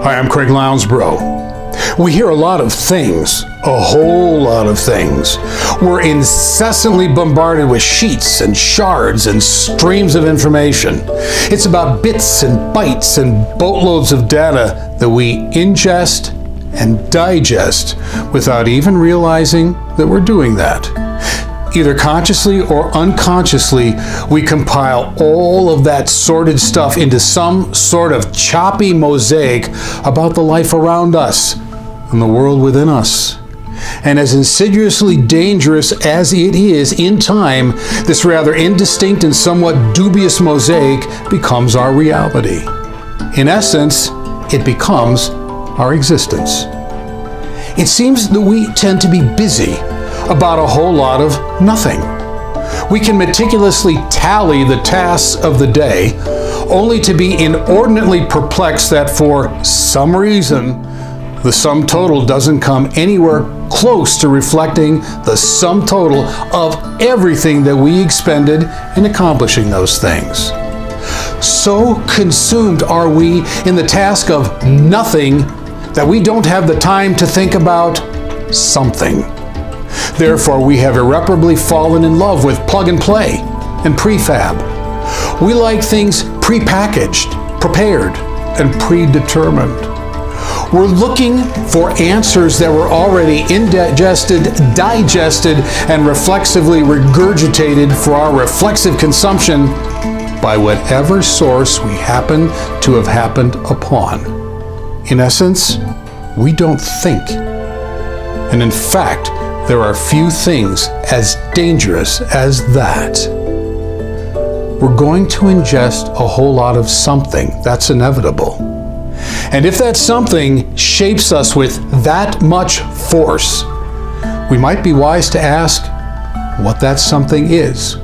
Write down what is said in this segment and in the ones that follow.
Hi, I'm Craig Lounsbrough. We hear a lot of things, a whole lot of things. We're incessantly bombarded with sheets and shards and streams of information. It's about bits and bytes and boatloads of data that we ingest and digest without even realizing that we're doing that. Either consciously or unconsciously, we compile all of that sordid stuff into some sort of choppy mosaic about the life around us and the world within us. And as insidiously dangerous as it is in time, this rather indistinct and somewhat dubious mosaic becomes our reality. In essence, it becomes our existence. It seems that we tend to be busy about a whole lot of nothing. We can meticulously tally the tasks of the day, only to be inordinately perplexed that for some reason, the sum total doesn't come anywhere close to reflecting the sum total of everything that we expended in accomplishing those things. So consumed are we in the task of nothing that we don't have the time to think about something. Therefore, we have irreparably fallen in love with plug and play and prefab. We like things prepackaged, prepared, and predetermined. We're looking for answers that were already ingested, digested, and reflexively regurgitated for our reflexive consumption by whatever source we happen to have happened upon. In essence, we don't think. And in fact, there are few things as dangerous as that. We're going to ingest a whole lot of something. That's inevitable. And if that something shapes us with that much force, we might be wise to ask what that something is.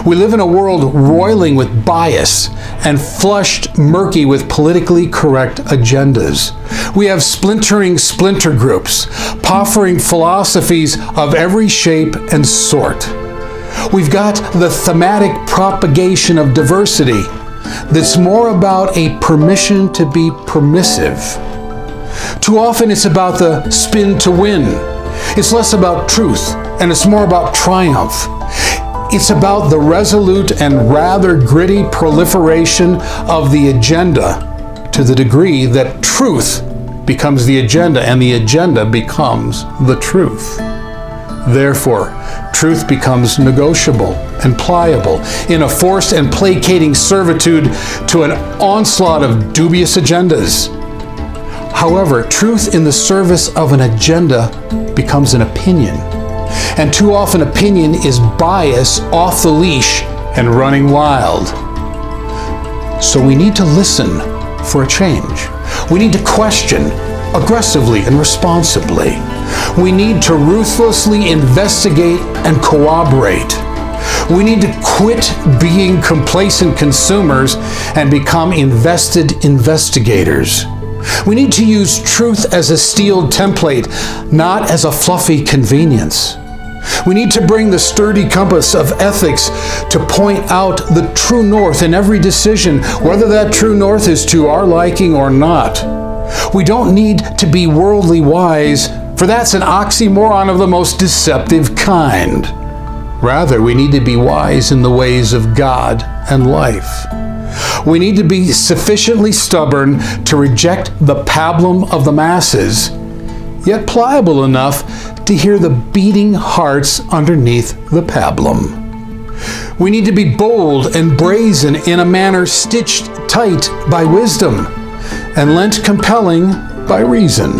We live in a world roiling with bias and flushed murky with politically correct agendas. We have splintering splinter groups, proffering philosophies of every shape and sort. We've got the thematic propagation of diversity that's more about a permission to be permissive. Too often it's about the spin to win. It's less about truth and it's more about triumph. It's about the resolute and rather gritty proliferation of the agenda to the degree that truth becomes the agenda and the agenda becomes the truth. Therefore, truth becomes negotiable and pliable in a forced and placating servitude to an onslaught of dubious agendas. However, truth in the service of an agenda becomes an opinion. And too often opinion is bias off the leash and running wild. So we need to listen for a change. We need to question aggressively and responsibly. We need to ruthlessly investigate and corroborate. We need to quit being complacent consumers and become invested investigators. We need to use truth as a steel template, not as a fluffy convenience. We need to bring the sturdy compass of ethics to point out the true north in every decision, whether that true north is to our liking or not. We don't need to be worldly wise, for that's an oxymoron of the most deceptive kind. Rather, we need to be wise in the ways of God and life. We need to be sufficiently stubborn to reject the pablum of the masses, yet pliable enough to hear the beating hearts underneath the pablum. We need to be bold and brazen in a manner stitched tight by wisdom and lent compelling by reason.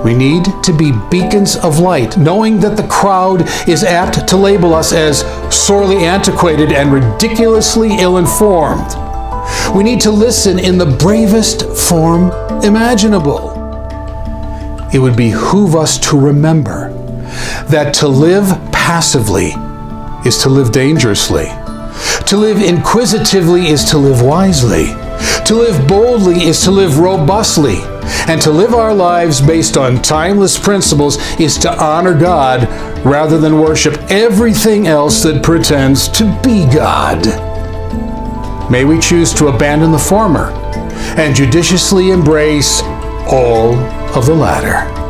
We need to be beacons of light, knowing that the crowd is apt to label us as sorely antiquated and ridiculously ill-informed. We need to listen in the bravest form imaginable. It would behoove us to remember that to live passively is to live dangerously. To live inquisitively is to live wisely. To live boldly is to live robustly. And to live our lives based on timeless principles is to honor God rather than worship everything else that pretends to be God. May we choose to abandon the former and judiciously embrace all of the latter.